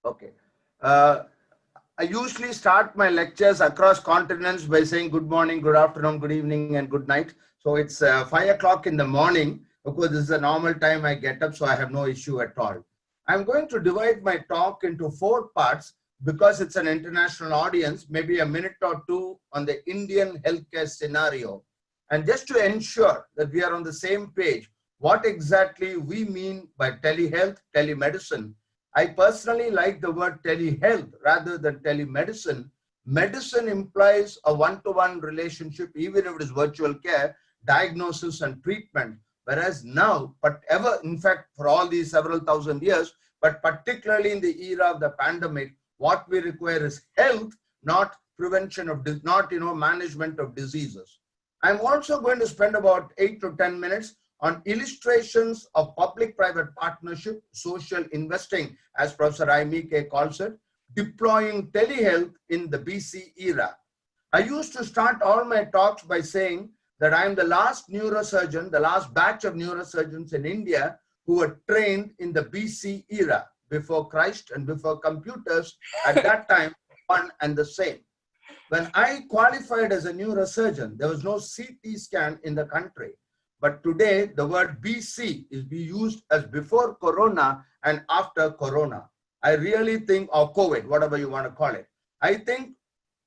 Okay. Uh, I usually start my lectures across continents by saying good morning, good afternoon, good evening, and good night. So it's 5 o'clock in the morning. Of course, this is a normal time I get up, so I have no issue at all. I'm going to divide my talk into four parts because it's an international audience, maybe a minute or two on the Indian healthcare scenario. And just to ensure that we are on the same page, what exactly we mean by telehealth, telemedicine. I personally like the word telehealth rather than telemedicine. Medicine implies a one-to-one relationship, even if it is virtual care, diagnosis and treatment. Whereas now, but ever, in fact, for all these several thousand years, but particularly in the era of the pandemic, what we require is health, not prevention of, not management of diseases. I'm also going to spend about 8 to 10 minutes on illustrations of public-private partnership, social investing, as Professor Aimike calls it, deploying telehealth in the BC era. I used to start all my talks by saying that I am the last neurosurgeon, the last batch of neurosurgeons in India who were trained in the BC era, before Christ and before computers, at that time, one and the same. When I qualified as a neurosurgeon, there was no CT scan in the country. But today, the word BC is being used as before Corona and after Corona. I really think, or COVID, whatever you want to call it. I think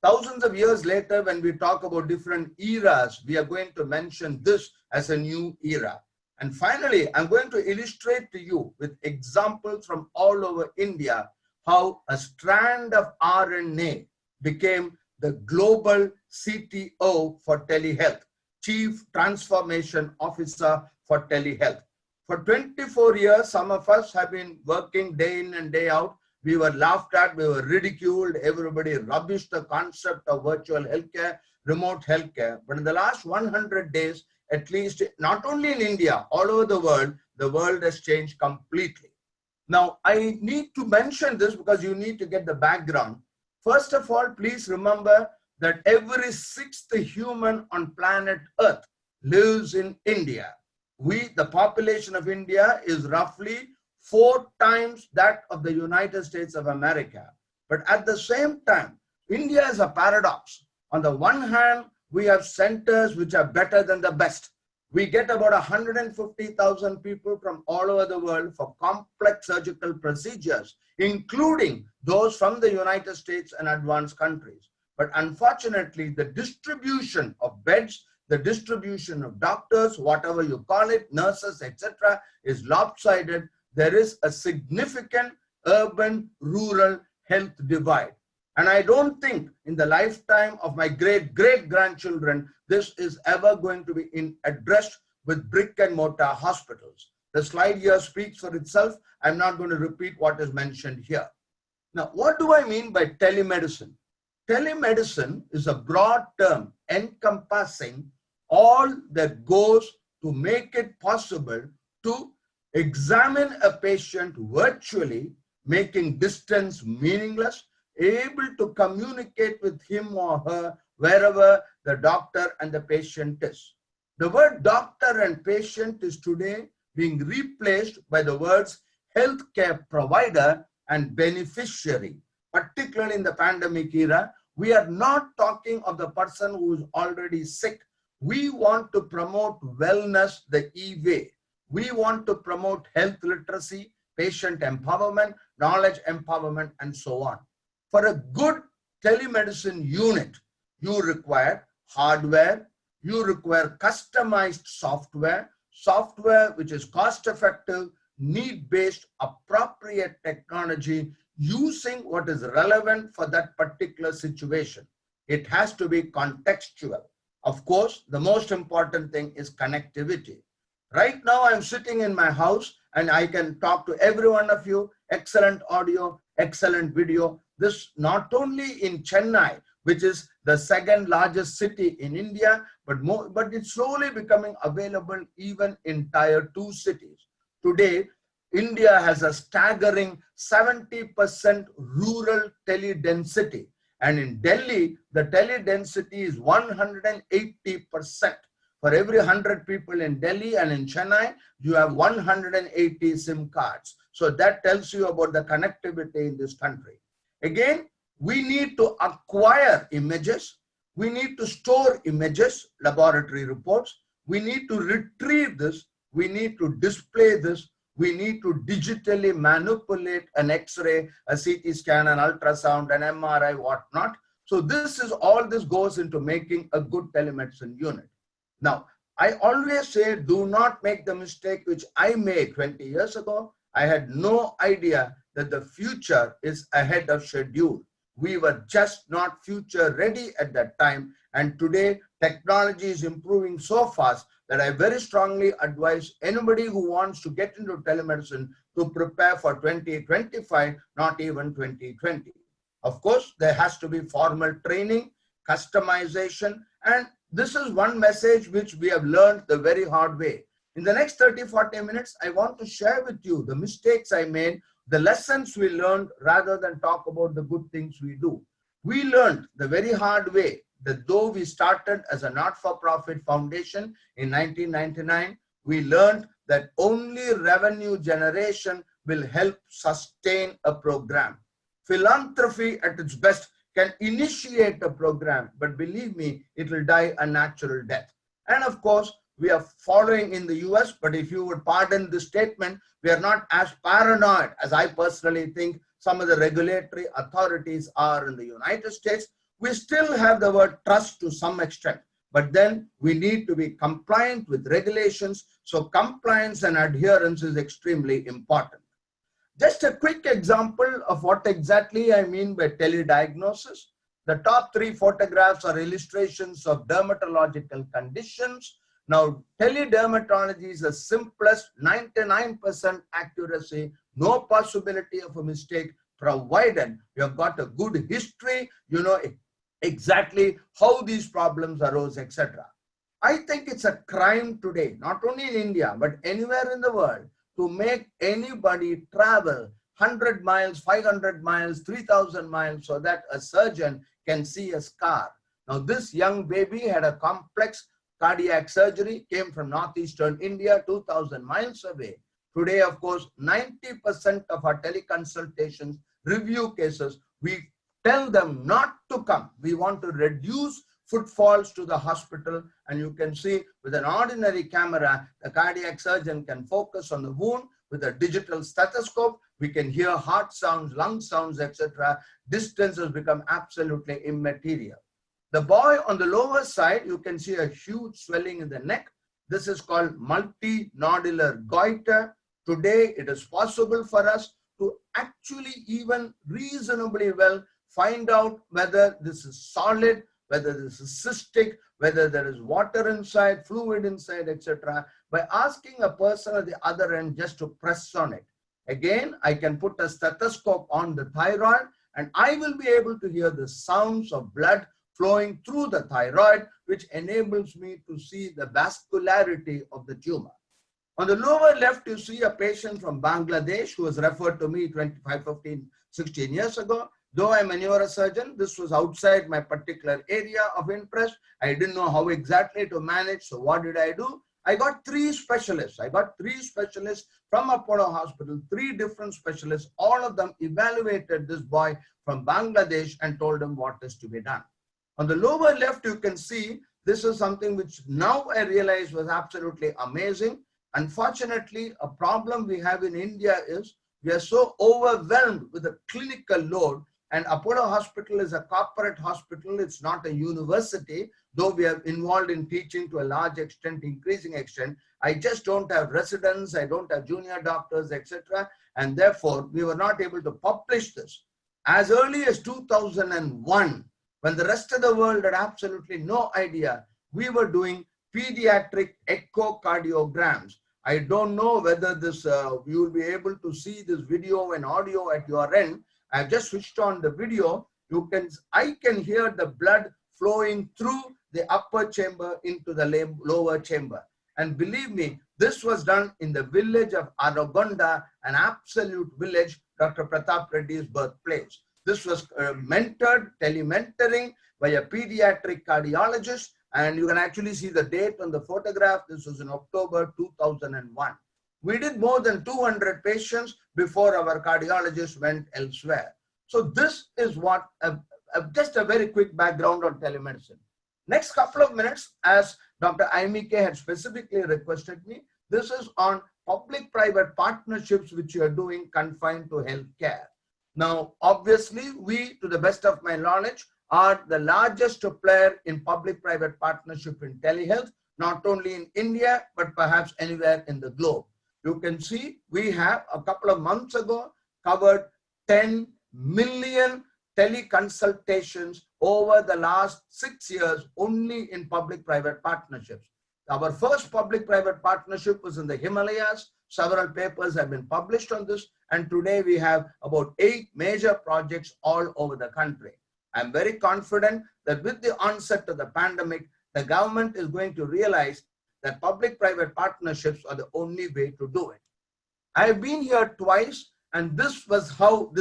thousands of years later, when we talk about different eras, we are going to mention this as a new era. And finally, I'm going to illustrate to you with examples from all over India how a strand of RNA became the global CTO for telehealth, Chief Transformation Officer for telehealth. For 24 years, some of us have been working day in and day out. We were laughed at, we were ridiculed, everybody rubbished the concept of virtual healthcare, remote healthcare. But in the last 100 days, at least, not only in India, all over the world has changed completely. Now, I need to mention this because you need to get the background. First of all, please remember that every sixth human on planet Earth lives in India. The population of India is roughly 4 times that of the United States of America. But at the same time, India is a paradox. On the one hand, we have centers which are better than the best. We get about 150,000 people from all over the world for complex surgical procedures, including those from the United States and advanced countries. But unfortunately, the distribution of beds, the distribution of doctors, whatever you call it, nurses, etc., is lopsided. There is a significant urban-rural health divide. And I don't think in the lifetime of my great-great-grandchildren, this is ever going to be addressed with brick and mortar hospitals. The slide here speaks for itself. I'm not going to repeat what is mentioned here. Now, what do I mean by telemedicine? Telemedicine is a broad term encompassing all that goes to make it possible to examine a patient virtually, making distance meaningless, able to communicate with him or her wherever the doctor and the patient is. The word doctor and patient is today being replaced by the words healthcare provider and beneficiary. Particularly in the pandemic era, we are not talking of the person who is already sick. We want to promote wellness the E-way. We want to promote health literacy, patient empowerment, knowledge empowerment, and so on. For a good telemedicine unit, you require hardware, you require customized software, software which is cost-effective, need-based, appropriate technology, using what is relevant for that particular situation. It has to be contextual. Of course, the most important thing is connectivity. Right now, I'm sitting in my house and I can talk to every one of you. Excellent audio, excellent video. This not only in Chennai, which is the second largest city in India, but it's slowly becoming available even in tier 2 cities. Today, India has a staggering 70% rural tele-density. And in Delhi, the tele-density is 180%. For every 100 people in Delhi and in Chennai, you have 180 SIM cards. So that tells you about the connectivity in this country. Again, we need to acquire images. We need to store images, laboratory reports. We need to retrieve this. We need to display this. We need to digitally manipulate an X-ray, a CT scan, an ultrasound, an MRI, whatnot. So all this goes into making a good telemedicine unit. Now, I always say, do not make the mistake which I made 20 years ago. I had no idea that the future is ahead of schedule. We were just not future ready at that time. And today, technology is improving so fast that I very strongly advise anybody who wants to get into telemedicine to prepare for 2025, not even 2020. Of course, there has to be formal training, customization, and this is one message which we have learned the very hard way. In the next 30-40 minutes, I want to share with you the mistakes I made, the lessons we learned, rather than talk about the good things we do. We learned the very hard way that though we started as a not-for-profit foundation in 1999, we learned that only revenue generation will help sustain a program. Philanthropy at its best can initiate a program, but believe me, it will die a natural death. And of course, we are following in the US, but if you would pardon this statement, we are not as paranoid as I personally think some of the regulatory authorities are in the United States. We still have the word trust to some extent, but then we need to be compliant with regulations. So compliance and adherence is extremely important. Just a quick example of what exactly I mean by telediagnosis. The top 3 photographs are illustrations of dermatological conditions. Now, teledermatology is the simplest, 99% accuracy, no possibility of a mistake, provided you have got a good history, you know exactly how these problems arose, etc. I think it's a crime today, not only in India, but anywhere in the world, to make anybody travel 100 miles, 500 miles, 3,000 miles so that a surgeon can see a scar. Now, this young baby had a complex cardiac surgery, came from northeastern India, 2,000 miles away. Today, of course, 90% of our teleconsultations, review cases, we tell them not to come. We want to reduce footfalls to the hospital, and you can see with an ordinary camera, the cardiac surgeon can focus on the wound. With a digital stethoscope, we can hear heart sounds, lung sounds, etc. Distance has become absolutely immaterial. The boy on the lower side, you can see a huge swelling in the neck. This is called multinodular goiter. Today, it is possible for us to actually even reasonably well find out whether this is solid, whether this is cystic, whether there is water inside, fluid inside, etc. by asking a person at the other end just to press on it. Again, I can put a stethoscope on the thyroid and I will be able to hear the sounds of blood flowing through the thyroid, which enables me to see the vascularity of the tumor. On the lower left, you see a patient from Bangladesh who was referred to me 25, 15, 16 years ago. Though I'm a neurosurgeon, this was outside my particular area of interest. I didn't know how exactly to manage. So what did I do? I got 3 specialists. I got 3 specialists from Apollo Hospital, 3 different specialists. All of them evaluated this boy from Bangladesh and told him what is to be done. On the lower left, you can see this is something which now I realize was absolutely amazing. Unfortunately, a problem we have in India is we are so overwhelmed with the clinical load, and Apollo Hospital is a corporate hospital. It's not a university, though we are involved in teaching to a large extent, increasing extent. I just don't have residents, I don't have junior doctors, etc. And therefore, we were not able to publish this. As early as 2001, when the rest of the world had absolutely no idea, we were doing pediatric echocardiograms. I don't know whether this you will be able to see this video and audio at your end. I've just switched on the video. I can hear the blood flowing through the upper chamber into the lower chamber. And believe me, this was done in the village of Aragonda, an absolute village, Dr. Pratap Reddy's birthplace. This was mentored, telementoring by a pediatric cardiologist. And you can actually see the date on the photograph. This was in October 2001. We did more than 200 patients before our cardiologist went elsewhere. So this is what, just a very quick background on telemedicine. Next couple of minutes, as Dr. Aimike had specifically requested me, this is on public-private partnerships which you are doing confined to healthcare. Now, obviously, we, to the best of my knowledge, are the largest player in public-private partnership in telehealth, not only in India, but perhaps anywhere in the globe. You can see we have a couple of months ago covered 10 million teleconsultations over the last 6 years only in public-private partnerships. Our first public-private partnership was in the Himalayas. Several papers have been published on this, and today we have about 8 major projects all over the country. I'm very confident that with the onset of the pandemic, the government is going to realize that public-private partnerships are the only way to do it. I've been here twice, and this was how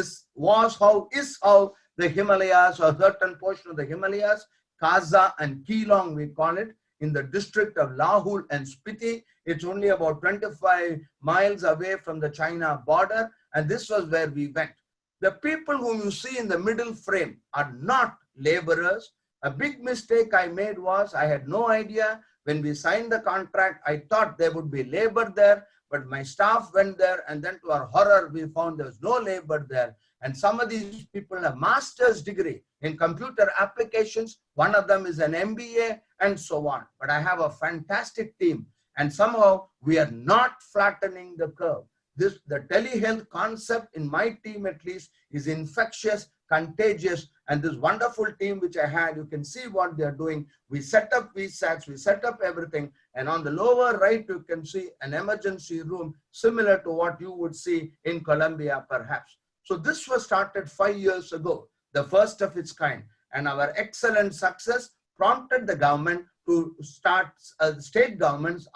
the Himalayas, or certain portion of the Himalayas, Kaza and Keelong we call it, in the district of Lahul and Spiti. It's only about 25 miles away from the China border, and this was where we went. The people whom you see in the middle frame are not laborers. A big mistake I made was I had no idea. When we signed the contract, I thought there would be labor there, but my staff went there, and then to our horror, we found there was no labor there. And some of these people have master's degree in computer applications. One of them is an MBA and so on. But I have a fantastic team, and somehow we are not flattening the curve. The telehealth concept in my team at least is infectious, contagious, and this wonderful team which I had, you can see what they are doing. We set up VSATs, we set up everything, and on the lower right you can see an emergency room similar to what you would see in Colombia perhaps. So this was started 5 years ago, the first of its kind, and our excellent success prompted the government to start, other state governments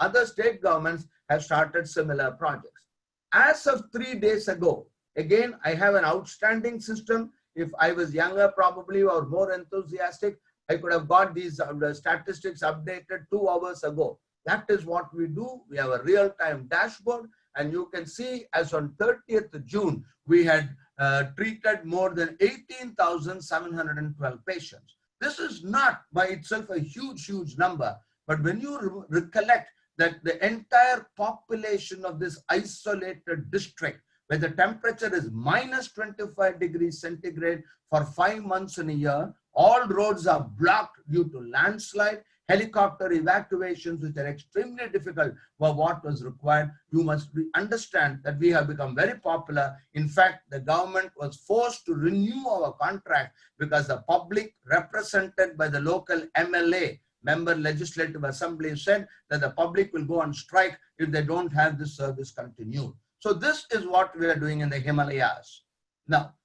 have started similar projects. As of 3 days ago, again, I have an outstanding system. If I was younger probably or more enthusiastic, I could have got these statistics updated 2 hours ago. That is what we do. We have a real-time dashboard, and you can see as on 30th June, we had treated more than 18,712 patients. This is not by itself a huge number, but when you recollect that the entire population of this isolated district, where the temperature is minus 25 degrees centigrade for 5 months in a year, all roads are blocked due to landslide, helicopter evacuations, which are extremely difficult, were what was required. You must understand that we have become very popular. In fact, the government was forced to renew our contract because the public, represented by the local MLA, Member Legislative Assembly, said that the public will go on strike if they don't have this service continued. So this is what we are doing in the Himalayas. Now,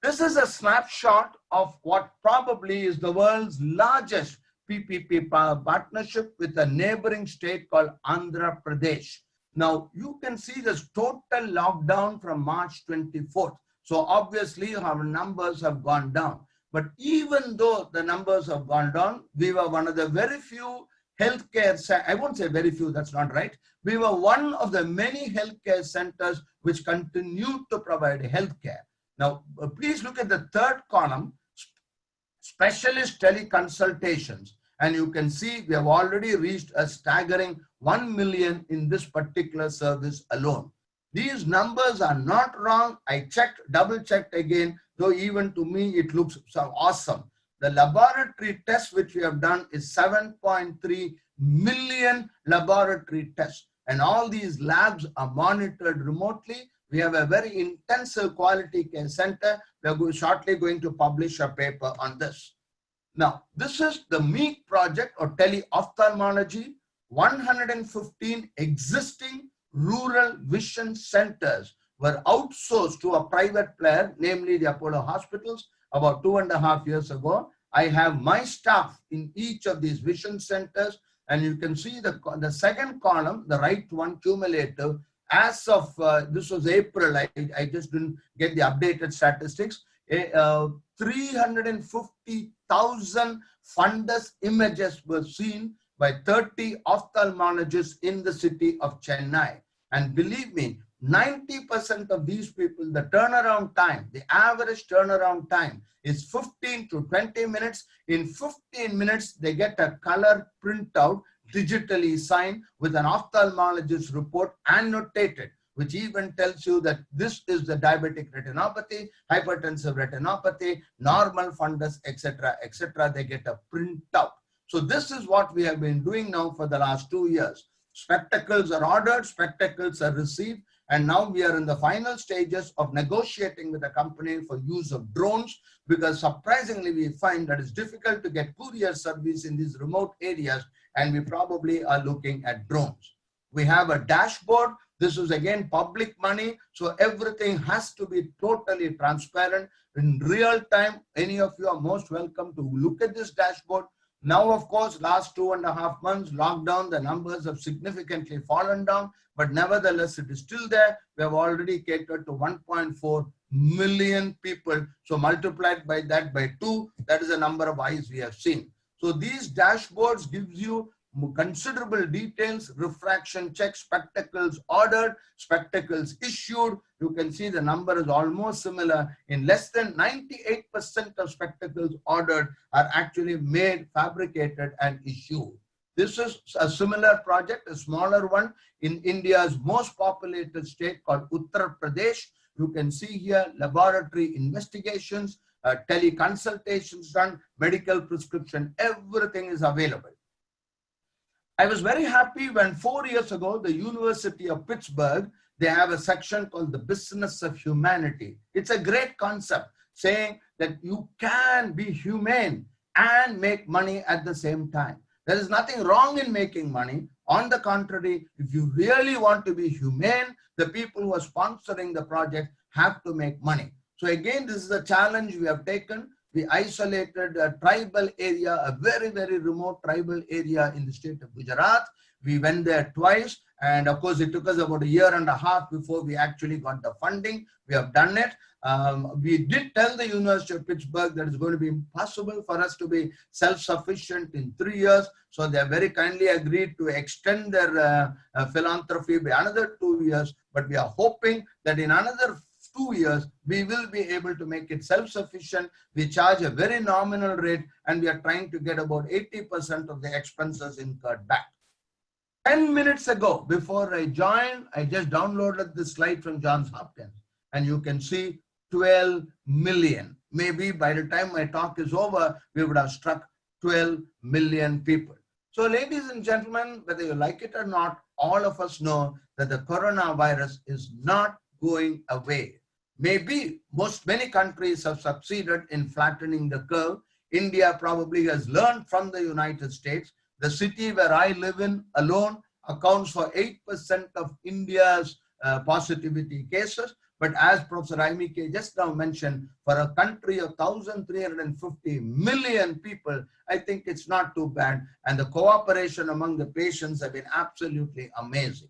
this is a snapshot of what probably is the world's largest PPP partnership with a neighboring state called Andhra Pradesh. Now, you can see this total lockdown from March 24th. So obviously our numbers have gone down. But even though the numbers have gone down, we were one of the very few healthcare, I won't say very few, that's not right. We were one of the many healthcare centers which continued to provide healthcare. Now, please look at the third column, specialist teleconsultations. And you can see we have already reached a staggering 1 million in this particular service alone. These numbers are not wrong. I checked, double checked again, though even to me it looks so awesome. The laboratory tests which we have done is 7.3 million laboratory tests. And all these labs are monitored remotely. We have a very intensive quality care center. We are shortly going to publish a paper on this. Now, this is the MEEK project or tele-ophthalmology. 115 existing rural vision centers were outsourced to a private player, namely the Apollo hospitals, about 2.5 years ago. I have my staff in each of these vision centers, and you can see the second column, the right one, cumulative, as of, this was April, I just didn't get the updated statistics, 350,000 fundus images were seen by 30 ophthalmologists in the city of Chennai. And believe me, 90% of these people, the turnaround time, the average turnaround time is 15 to 20 minutes. In 15 minutes, they get a color printout, digitally signed with an ophthalmologist report annotated, which even tells you that this is the diabetic retinopathy, hypertensive retinopathy, normal fundus, etc., etc. They get a printout. So this is what we have been doing now for the last 2 years. Spectacles are ordered, spectacles are received, and now we are in the final stages of negotiating with the company for use of drones, because surprisingly we find that it's difficult to get courier service in these remote areas, and we probably are looking at drones. We have a dashboard. This is again public money, so everything has to be totally transparent in real time. Any of you are most welcome to look at this dashboard. Now, of course, last 2.5 months, lockdown, the numbers have significantly fallen down, but nevertheless, it is still there. We have already catered to 1.4 million people. So multiplied by that by 2, that is the number of eyes we have seen. So these dashboards gives you considerable details: refraction check, spectacles ordered, spectacles issued. You can see the number is almost similar. In less than 98% of spectacles ordered are actually made, fabricated, and issued. This is a similar project, a smaller one, in India's most populated state called Uttar Pradesh. You can see here laboratory investigations, teleconsultations done, medical prescription, everything is available. I was very happy when 4 years ago, the University of Pittsburgh, they have a section called the Business of Humanity. It's a great concept, saying that you can be humane and make money at the same time. There is nothing wrong in making money. On the contrary, if you really want to be humane, the people who are sponsoring the project have to make money. So again, this is a challenge we have taken. We isolated a tribal area, a very, very remote tribal area in the state of Gujarat. We went there twice, and of course, it took us about 1.5 years before we actually got the funding. We have done it. We did tell the University of Pittsburgh that it's going to be impossible for us to be self-sufficient in 3 years. So they have very kindly agreed to extend their philanthropy by another 2 years. But we are hoping that in another 2 years, we will be able to make it self-sufficient. We charge a very nominal rate, and we are trying to get about 80% of the expenses incurred back. 10 minutes ago, before I joined, I just downloaded this slide from Johns Hopkins, and you can see 12 million. Maybe by the time my talk is over, we would have struck 12 million people. So ladies and gentlemen, whether you like it or not, all of us know that the coronavirus is not going away. Maybe many countries have succeeded in flattening the curve. India probably has learned from the United States. The city where I live in alone accounts for 8% of India's positivity cases. But as Professor Aimike just now mentioned, for a country of 1,350 million people, I think it's not too bad. And the cooperation among the patients have been absolutely amazing.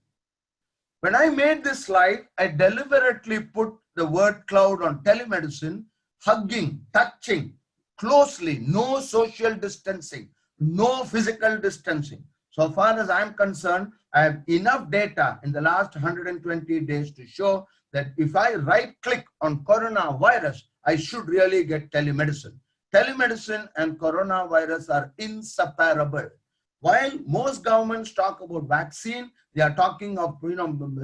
When I made this slide, I deliberately put the word cloud on telemedicine, hugging, touching closely, no social distancing, no physical distancing. So far as I'm concerned, I have enough data in the last 120 days to show that if I right click on coronavirus, I should really get telemedicine. Telemedicine and coronavirus are inseparable. While most governments talk about vaccine, they are talking of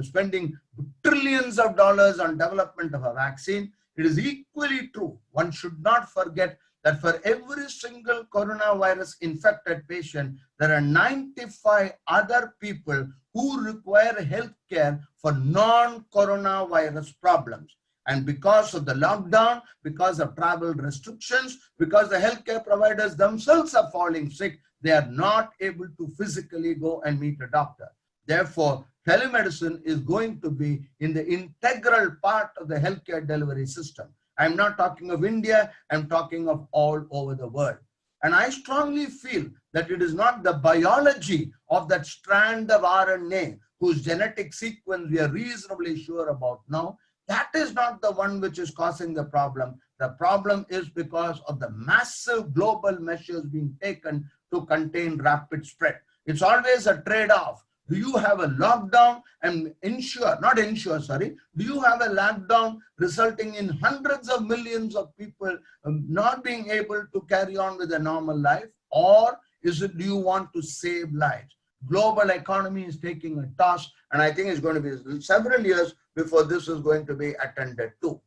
spending trillions of dollars on development of a vaccine. It is equally true. One should not forget that for every single coronavirus infected patient, there are 95 other people who require health care for non-coronavirus problems. And because of the lockdown, because of travel restrictions, because the healthcare providers themselves are falling sick, they are not able to physically go and meet a doctor. Therefore, telemedicine is going to be in the integral part of the healthcare delivery system. I'm not talking of India, I'm talking of all over the world. And I strongly feel that it is not the biology of that strand of RNA whose genetic sequence we are reasonably sure about now. That is not the one which is causing the problem. The problem is because of the massive global measures being taken to contain rapid spread. It's always a trade-off. Do you have a lockdown and do you have a lockdown resulting in hundreds of millions of people not being able to carry on with a normal life? Or do you want to save lives? Global economy is taking a toss, and I think it's going to be several years before this is going to be attended to.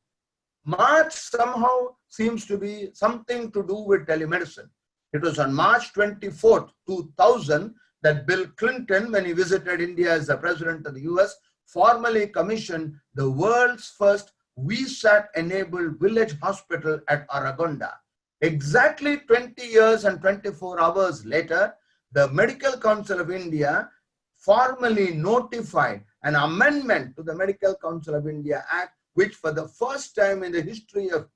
March somehow seems to be something to do with telemedicine. It was on March 24th, 2000, that Bill Clinton, when he visited India as the president of the US, formally commissioned the world's first VSAT-enabled village hospital at Aragonda. Exactly 20 years and 24 hours later, the Medical Council of India formally notified an amendment to the Medical Council of India Act, which for the first time in the history of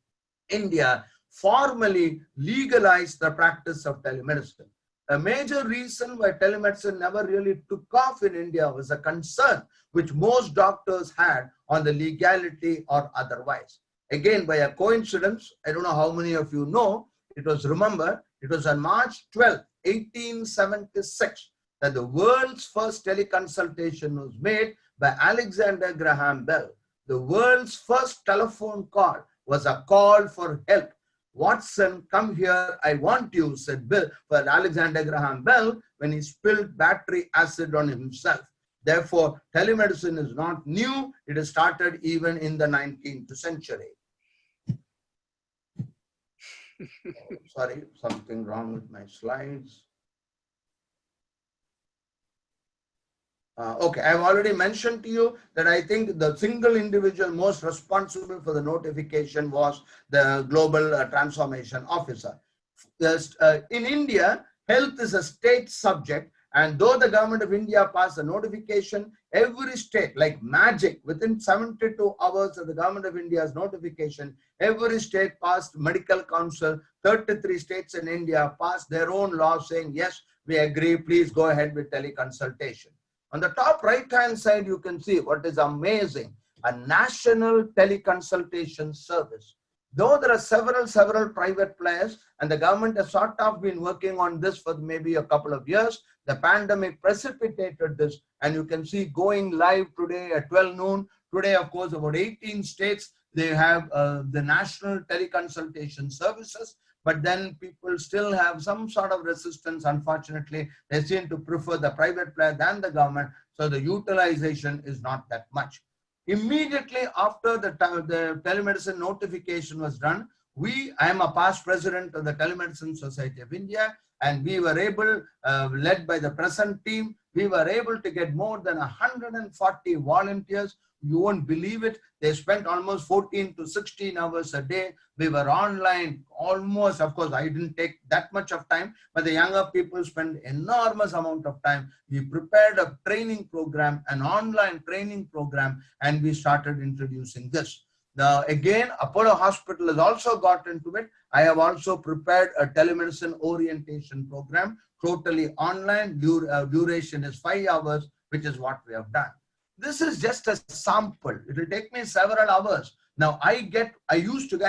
India formally legalized the practice of telemedicine. A major reason why telemedicine never really took off in India was a concern which most doctors had on the legality or otherwise. Again, by a coincidence, I don't know how many of you know, it was on March 12, 1876, that the world's first teleconsultation was made by Alexander Graham Bell. The world's first telephone call was a call for help. Watson, come here, I want you, said Bill for Alexander Graham Bell when he spilled battery acid on himself. Therefore, telemedicine is not new. It has started even in the 19th century. Oh, sorry, something wrong with my slides. Okay, I've already mentioned to you that I think the single individual most responsible for the notification was the Global Transformation Officer. In India, health is a state subject, and though the government of India passed a notification, every state, like magic, within 72 hours of the government of India's notification, every state passed medical council. 33 states in India passed their own law saying, yes, we agree, please go ahead with teleconsultation. On the top right-hand side, you can see what is amazing, a national teleconsultation service. Though there are several private players, and the government has sort of been working on this for maybe a couple of years, the pandemic precipitated this, and you can see going live today at 12 noon. Today, of course, about 18 states, they have the national teleconsultation services. But then people still have some sort of resistance. Unfortunately, they seem to prefer the private player than the government. So the utilization is not that much. Immediately after the telemedicine notification was done, I am a past president of the Telemedicine Society of India, and we were able, led by the present team, we were able to get more than 140 volunteers. You won't believe it. They spent almost 14 to 16 hours a day. We were online almost, of course, I didn't take that much of time, but the younger people spent enormous amount of time. We prepared a training program, an online training program, and we started introducing this. Now, again, Apollo Hospital has also got into it. I have also prepared a telemedicine orientation program, totally online. Duration is 5 hours, which is what we have done. This is just a sample. It will take me several hours. Now, I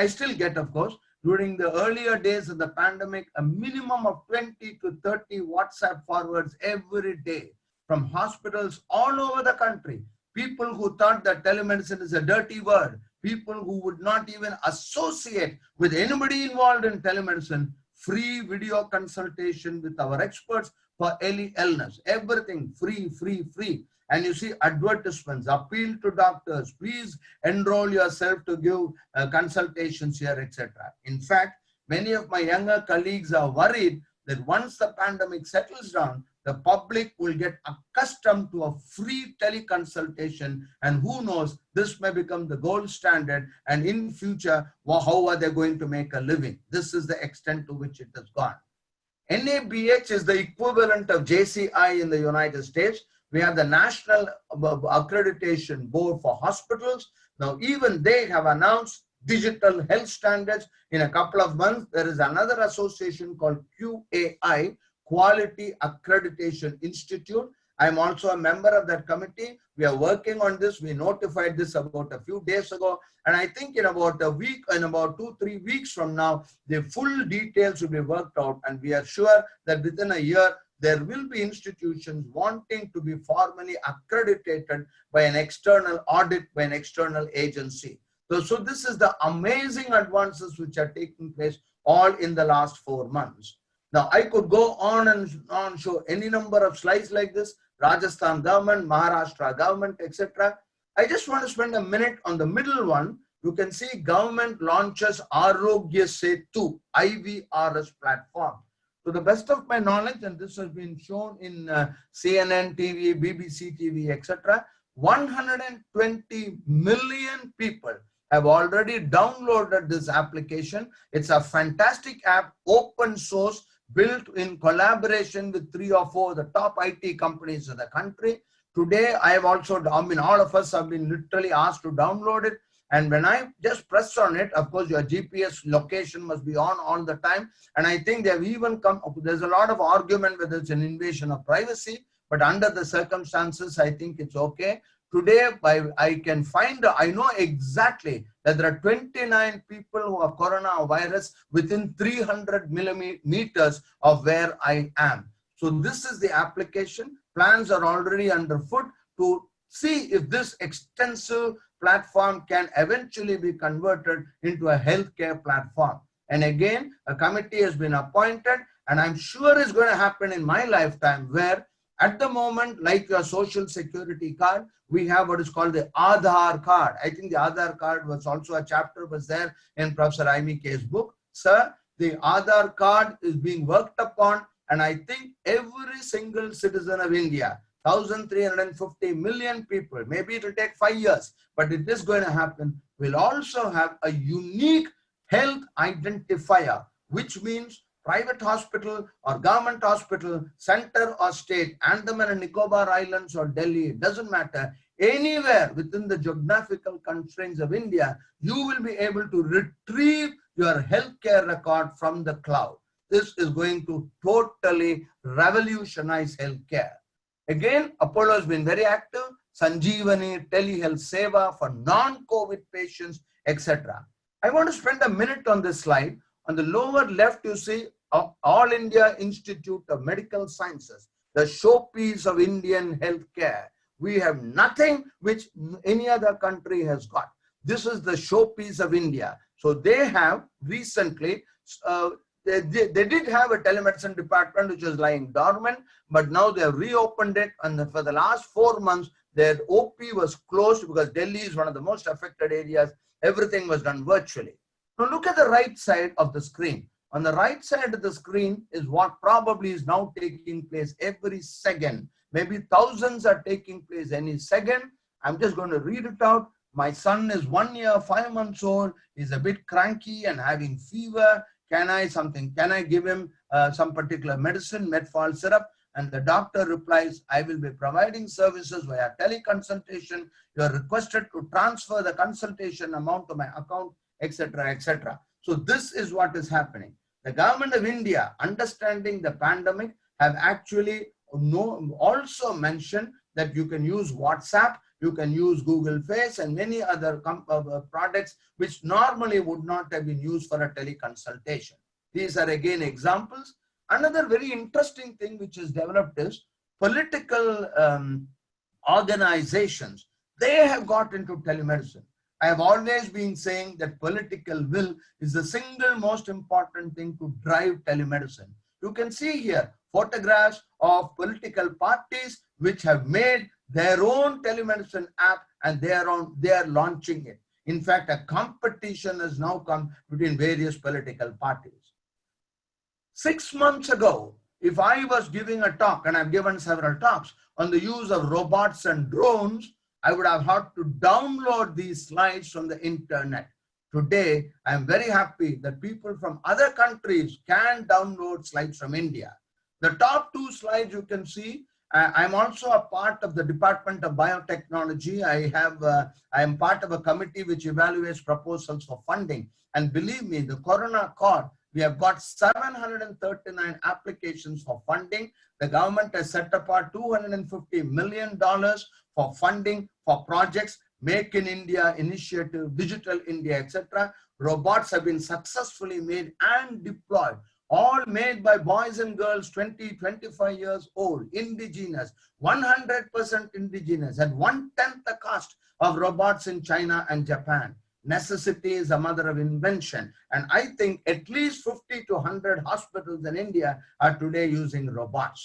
still get, of course, during the earlier days of the pandemic, a minimum of 20 to 30 WhatsApp forwards every day from hospitals all over the country. People who thought that telemedicine is a dirty word, people who would not even associate with anybody involved in telemedicine, free video consultation with our experts for any illness, everything free. And you see advertisements, appeal to doctors, please enroll yourself to give consultations here, etc. In fact, many of my younger colleagues are worried that once the pandemic settles down, the public will get accustomed to a free teleconsultation, and who knows, this may become the gold standard, and in future, how are they going to make a living? This is the extent to which it has gone. NABH is the equivalent of JCI in the United States. We have the National Accreditation Board for Hospitals. Now, even they have announced digital health standards. In a couple of months, there is another association called QAI, Quality Accreditation Institute. I am also a member of that committee. We are working on this. We notified this about a few days ago. And I think in about a week, in about 2-3 weeks from now, the full details will be worked out. And we are sure that within a year, there will be institutions wanting to be formally accredited by an external audit, by an external agency. So this is the amazing advances which are taking place all in the last 4 months. Now, I could go on and on, show any number of slides like this, Rajasthan government, Maharashtra government, etc. I just want to spend a minute on the middle one. You can see government launches Arogya Setu, IVRS platform. To the best of my knowledge, and this has been shown in CNN TV, BBC TV, etc., 120 million people have already downloaded this application. It's a fantastic app, open source, built in collaboration with 3 or 4 of the top IT companies in the country. Today, I have also, all of us have been literally asked to download it. And when I just press on it, of course, your GPS location must be on all the time. And I think they've even come, there's a lot of argument whether it's an invasion of privacy, but under the circumstances, I think it's okay. Today, I can find, I know exactly that there are 29 people who have coronavirus within 300 millimeters of where I am. So this is the application. Plans are already underfoot to see if this extensive platform can eventually be converted into a healthcare platform. And again, a committee has been appointed, and I'm sure it's going to happen in my lifetime, where at the moment, like your social security card, we have what is called the Aadhaar card. I think the Aadhaar card was also a chapter was there in Professor Imike's book. Sir, the Aadhaar card is being worked upon, and I think every single citizen of India, 1,350 million people, maybe it will take 5 years, but it is going to happen, will also have a unique health identifier, which means private hospital or government hospital, center or state, Andaman and Nicobar Islands or Delhi, it doesn't matter, anywhere within the geographical constraints of India, you will be able to retrieve your healthcare record from the cloud. This is going to totally revolutionize healthcare. Again, Apollo has been very active, Sanjeevani, telehealth seva for non-COVID patients, etc. I want to spend a minute on this slide. On the lower left, you see All India Institute of Medical Sciences, the showpiece of Indian healthcare. We have nothing which any other country has got. This is the showpiece of India. So they have recently, they did have a telemedicine department which was lying dormant, but now they have reopened it, and for the last 4 months, their OP was closed because Delhi is one of the most affected areas. Everything was done virtually. Now look at the right side of the screen. On the right side of the screen is what probably is now taking place every second. Maybe thousands are taking place any second. I'm just going to read it out. My son is 1 year, 5 months old. He's a bit cranky and having fever. Can I give him some particular medicine, Metformin syrup? And the doctor replies, I will be providing services via teleconsultation. You are requested to transfer the consultation amount to my account, etc., etc. So this is what is happening. The government of India, understanding the pandemic, have actually also mentioned that you can use WhatsApp, you can use Google Face and many other products which normally would not have been used for a teleconsultation. These are again examples. Another very interesting thing which is developed is political organizations. They have got into telemedicine. I have always been saying that political will is the single most important thing to drive telemedicine. You can see here photographs of political parties which have made their own telemedicine app, and they are launching it. In fact, a competition has now come between various political parties. 6 months ago, if I was giving a talk, and I've given several talks on the use of robots and drones, I would have had to download these slides from the internet. Today, I am very happy that people from other countries can download slides from India. The top 2 slides you can see, I'm also a part of the Department of Biotechnology. I am part of a committee which evaluates proposals for funding. And believe me, the Corona Accord, we have got 739 applications for funding. The government has set apart $250 million for funding for projects, Make in India initiative, Digital India, etc. Robots have been successfully made and deployed all made by boys and girls 20, 25 years old, indigenous, 100% indigenous, at 1/10 the cost of robots in China and Japan. Necessity is a mother of invention. And I think at least 50 to 100 hospitals in India are today using robots.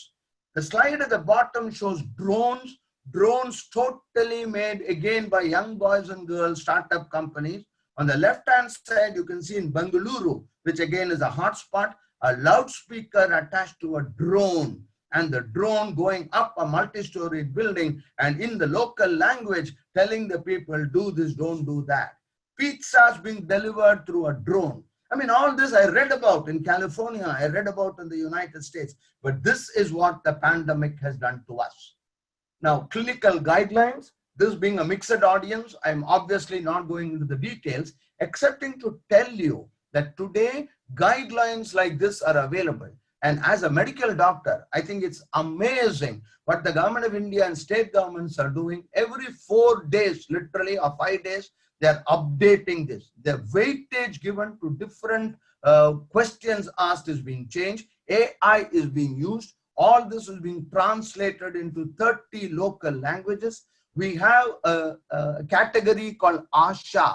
The slide at the bottom shows drones. Drones totally made again by young boys and girls, startup companies. On the left-hand side, you can see in Bengaluru, which again is a hotspot, a loudspeaker attached to a drone, and the drone going up a multi-story building and in the local language telling the people, do this, don't do that. Pizzas being delivered through a drone. I mean, all this I read about in California, I read about in the United States, but this is what the pandemic has done to us. Now, clinical guidelines, this being a mixed audience, I'm obviously not going into the details, excepting to tell you that today guidelines like this are available. And as a medical doctor, I think it's amazing what the government of India and state governments are doing. Every 4 days, literally, or 5 days, they're updating this. The weightage given to different questions asked is being changed. AI is being used. All this is being translated into 30 local languages. We have a category called ASHA,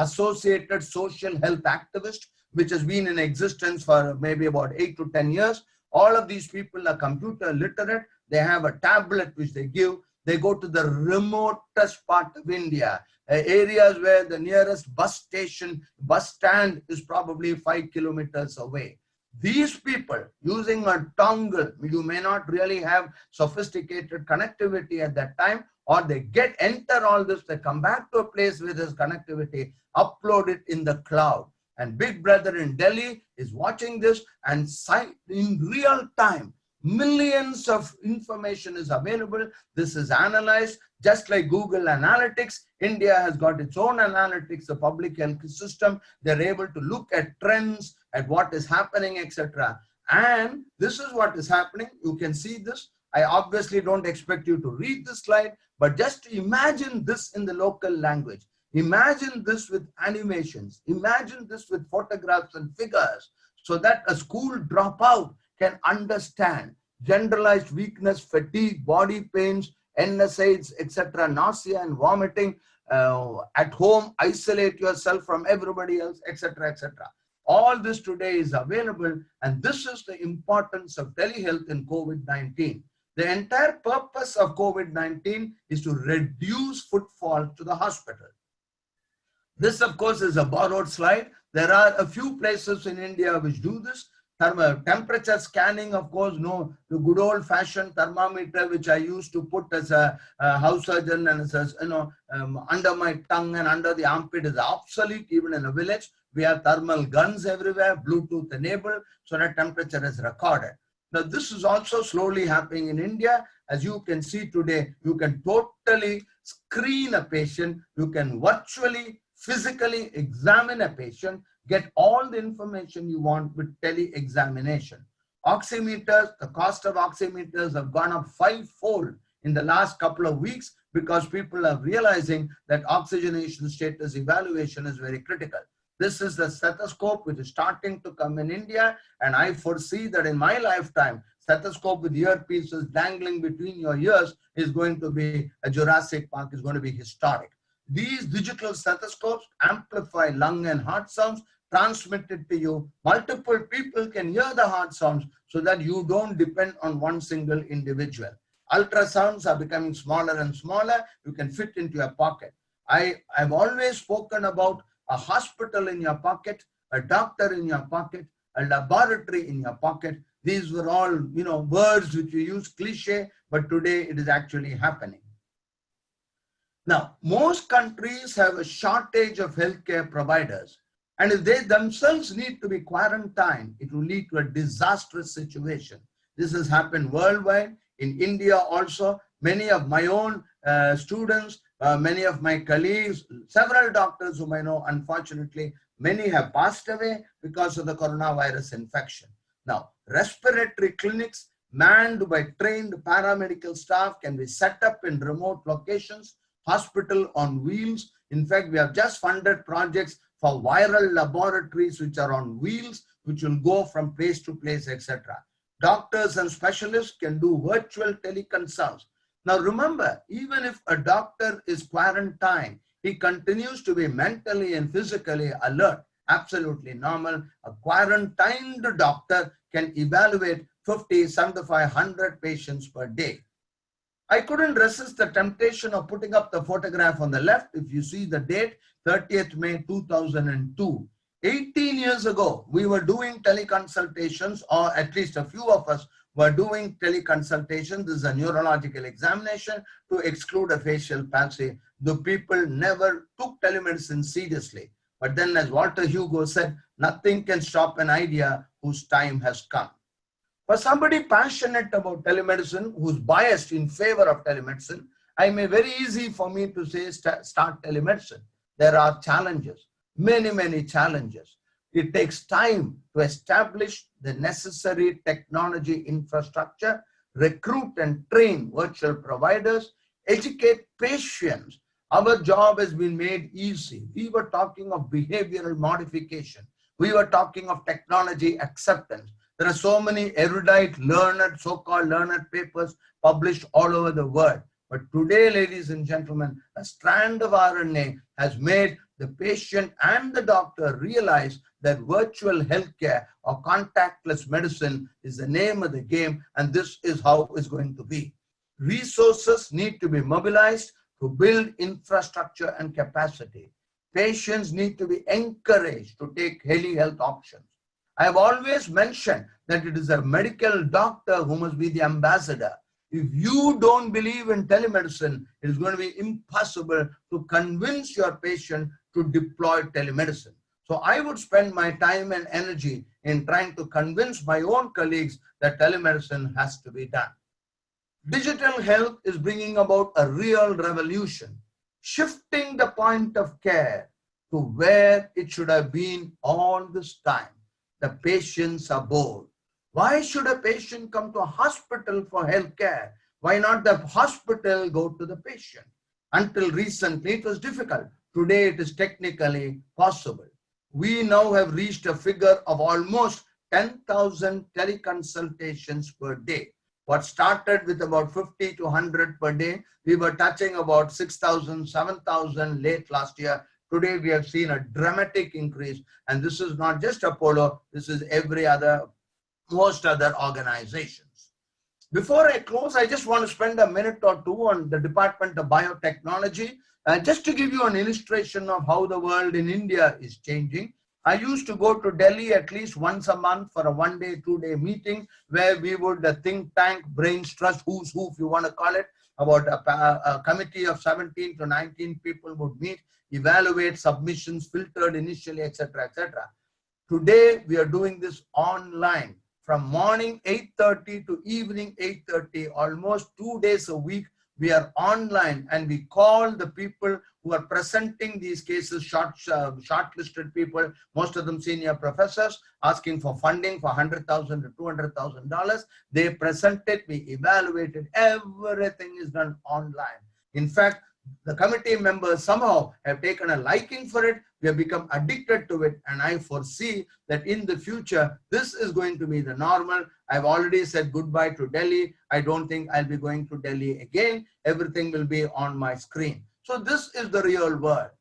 Associated Social Health Activist, which has been in existence for maybe about 8 to 10 years. All of these people are computer literate. They have a tablet which they give. They go to the remotest part of India, areas where the nearest bus station, bus stand is probably 5 kilometers away. These people using a dongle, you may not really have sophisticated connectivity at that time, or they enter all this, they come back to a place with this connectivity, upload it in the cloud. And Big Brother in Delhi is watching this, and in real time, millions of information is available. This is analyzed just like Google Analytics. India has got its own analytics, the public health system. They're able to look at trends, at what is happening, etc. And this is what is happening. You can see this. I obviously don't expect you to read this slide, but just imagine this in the local language. Imagine this with animations. Imagine this with photographs and figures, so that a school dropout can understand generalized weakness, fatigue, body pains, NSAIDs, etc., nausea and vomiting, at home, isolate yourself from everybody else, etc., etc. All this today is available, and this is the importance of telehealth in COVID-19. The entire purpose of COVID-19 is to reduce footfall to the hospital. This, of course, is a borrowed slide. There are a few places in India which do this. Temperature scanning, of course, no, the good old-fashioned thermometer which I used to put as a house surgeon and says, under my tongue and under the armpit is obsolete. Even in a village, we have thermal guns everywhere, Bluetooth enabled, so that temperature is recorded. Now, this is also slowly happening in India. As you can see today, you can totally screen a patient. You can virtually, physically examine a patient, get all the information you want with tele-examination. Oximeters, the cost of oximeters have gone up 5-fold in the last couple of weeks because people are realizing that oxygenation status evaluation is very critical. This is the stethoscope which is starting to come in India, and I foresee that in my lifetime, stethoscope with earpieces dangling between your ears is going to be a Jurassic Park, is going to be historic. These digital stethoscopes amplify lung and heart sounds, transmit it to you. Multiple people can hear the heart sounds so that you don't depend on one single individual. Ultrasounds are becoming smaller and smaller. You can fit into your pocket. I've always spoken about a hospital in your pocket, a doctor in your pocket, a laboratory in your pocket. These were all, words which we use cliche, but today it is actually happening. Now, most countries have a shortage of healthcare providers, and if they themselves need to be quarantined, it will lead to a disastrous situation. This has happened worldwide. In India also, many of my own students, many of my colleagues, several doctors whom I know, unfortunately, many have passed away because of the coronavirus infection. Now, respiratory clinics manned by trained paramedical staff can be set up in remote locations, hospital on wheels. In fact, we have just funded projects for viral laboratories which are on wheels, which will go from place to place, etc. Doctors and specialists can do virtual teleconsults. Now remember, even if a doctor is quarantined, he continues to be mentally and physically alert. Absolutely normal. A quarantined doctor can evaluate 50, 75, 100 patients per day. I couldn't resist the temptation of putting up the photograph on the left. If you see the date, 30th May 2002. 18 years ago, we were doing teleconsultations, or at least a few of us were doing teleconsultations. This is a neurological examination to exclude a facial palsy. The people never took telemedicine seriously. But then, as Walter Hugo said, nothing can stop an idea whose time has come. For somebody passionate about telemedicine, who's biased in favor of telemedicine, I may very easy for me to say start telemedicine. There are challenges, many challenges. It takes time to establish the necessary technology infrastructure, recruit and train virtual providers, educate patients. Our job has been made easy. We were talking of behavioral modification. We were talking of technology acceptance. There are so many erudite, learned, so-called learned papers published all over the world. But today, ladies and gentlemen, a strand of RNA has made the patient and the doctor realize that virtual healthcare or contactless medicine is the name of the game, and this is how it's going to be. Resources need to be mobilized to build infrastructure and capacity. Patients need to be encouraged to take telehealth options. I have always mentioned that it is a medical doctor who must be the ambassador. If you don't believe in telemedicine, it is going to be impossible to convince your patient to deploy telemedicine. So I would spend my time and energy in trying to convince my own colleagues that telemedicine has to be done. Digital health is bringing about a real revolution, shifting the point of care to where it should have been all this time. The patients are bored. Why should a patient come to a hospital for health care? Why not the hospital go to the patient? Until recently, it was difficult. Today, it is technically possible. We now have reached a figure of almost 10,000 teleconsultations per day. What started with about 50 to 100 per day, we were touching about 6,000, 7,000 late last year. Today, we have seen a dramatic increase, and this is not just Apollo, this is most other organizations. Before I close, I just want to spend a minute or two on the Department of Biotechnology, just to give you an illustration of how the world in India is changing. I used to go to Delhi at least once a month for a one-day, two-day meeting where we would think tank, brains trust, who's who, if you want to call it, about a committee of 17 to 19 people would meet, evaluate submissions, filtered initially, etc., etc. Today, we are doing this online from morning 8:30 to evening 8:30, almost 2 days a week. We are online and we call the people who are presenting these cases, shortlisted people, most of them senior professors, asking for funding for $100,000 to $200,000. They present it, we evaluate it, everything is done online. In fact, the committee members somehow have taken a liking for it. We have become addicted to it, and I foresee that in the future, this is going to be the normal. I've already said goodbye to Delhi. I don't think I'll be going to Delhi again. Everything will be on my screen. So this is the real world.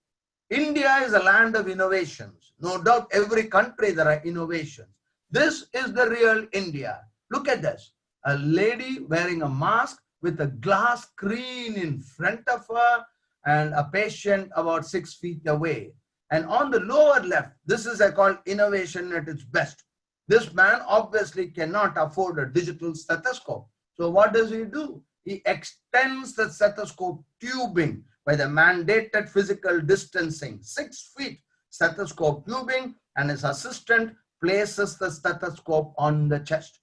India is a land of innovations. No doubt every country there are innovations. This is the real India. Look at this. A lady wearing a mask with a glass screen in front of her and a patient about 6 feet away. And on the lower left, this is called innovation at its best. This man obviously cannot afford a digital stethoscope. So what does he do? He extends the stethoscope tubing by the mandated physical distancing, 6 feet stethoscope tubing, and his assistant places the stethoscope on the chest.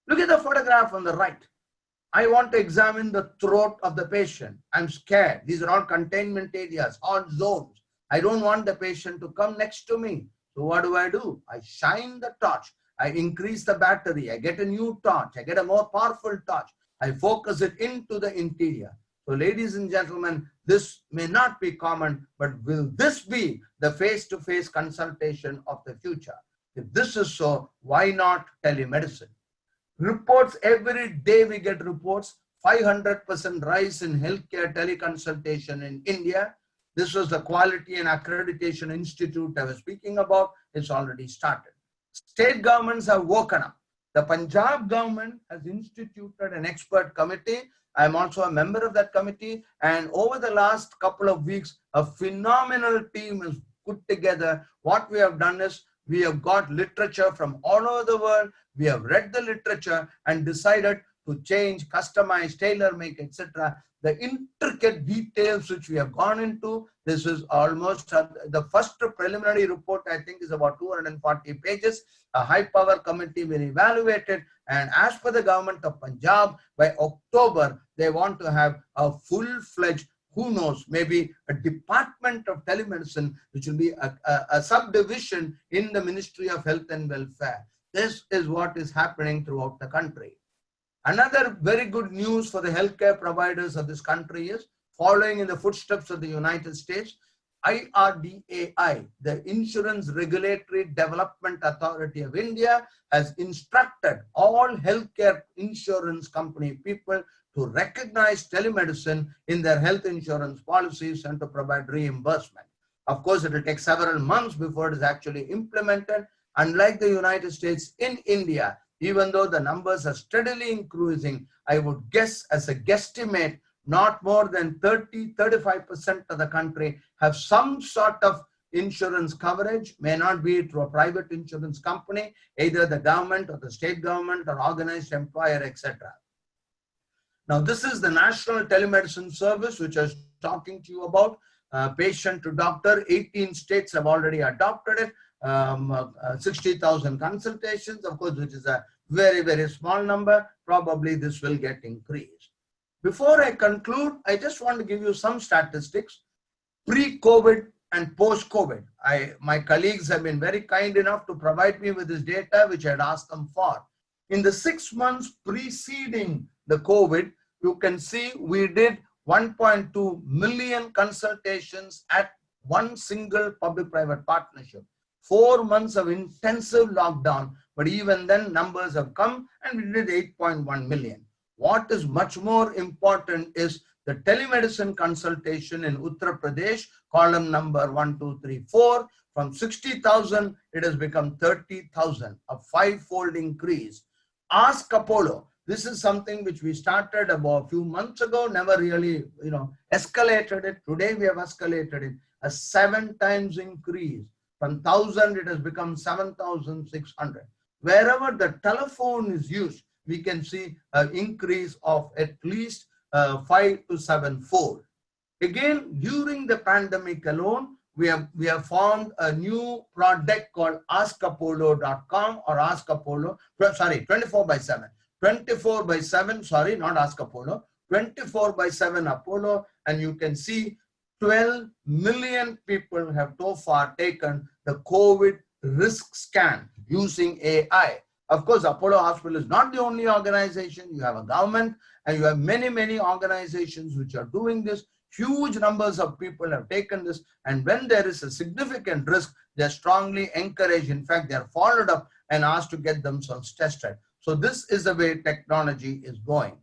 Look at the photograph on the right. I want to examine the throat of the patient. I'm scared. These are all containment areas, all zones. I don't want the patient to come next to me. So what do? I shine the torch. I increase the battery. I get a new torch. I get a more powerful torch. I focus it into the interior. So ladies and gentlemen, this may not be common, but will this be the face-to-face consultation of the future? If this is so, why not telemedicine? Reports every day we get reports, 500% rise in healthcare teleconsultation in India. This was the Quality and Accreditation Institute I was speaking about. It's already started. State governments have woken up. The Punjab government has instituted an expert committee. I'm also a member of that committee. And over the last couple of weeks, a phenomenal team is put together. What we have done is we have got literature from all over the world. We have read the literature and decided to change, customize, tailor make, etc. The intricate details which we have gone into. This is almost the first preliminary report, I think, is about 240 pages. A high power committee will evaluate it. And as per the government of Punjab, by October, they want to have a full-fledged, who knows, maybe a department of telemedicine, which will be a subdivision in the Ministry of Health and Welfare. This is what is happening throughout the country. Another very good news for the healthcare providers of this country is, following in the footsteps of the United States, IRDAI, the Insurance Regulatory Development Authority of India, has instructed all healthcare insurance company people to recognize telemedicine in their health insurance policies and to provide reimbursement. Of course, it will take several months before it is actually implemented. Unlike the United States, in India, even though the numbers are steadily increasing, I would guess, as a guesstimate, not more than 30-35% of the country have some sort of insurance coverage. May not be through a private insurance company, either the government or the state government or organized employer, etc. Now, this is the National Telemedicine Service, which I was talking to you about. Patient to doctor, 18 states have already adopted it. 60,000 consultations, of course, which is a very, very small number. Probably this will get increased. Before I conclude, I just want to give you some statistics. Pre-COVID and post-COVID, my colleagues have been very kind enough to provide me with this data, which I had asked them for. In the 6 months preceding the COVID, you can see we did 1.2 million consultations at one single public-private partnership. 4 months of intensive lockdown, but even then numbers have come and we did 8.1 million. What is much more important is the telemedicine consultation in Uttar Pradesh, column number 1, 2, 3, 4. From 60,000, it has become 30,000, a 5-fold increase. Ask Apollo. This is something which we started about a few months ago, never really, escalated it. Today we have escalated it, a 7 times increase. From 1,000, it has become 7,600. Wherever the telephone is used, we can see an increase of at least 5 to 7-fold. Again, during the pandemic alone, we have formed a new product called askapollo.com or Ask Apollo, 24/7. 24/7, sorry, not Ask Apollo, 24/7 Apollo, and you can see 12 million people have so far taken the COVID risk scan using AI. Of course, Apollo Hospital is not the only organization. You have a government and you have many, many organizations which are doing this. Huge numbers of people have taken this, and when there is a significant risk, they are strongly encouraged. In fact, they are followed up and asked to get themselves tested. So this is the way technology is going.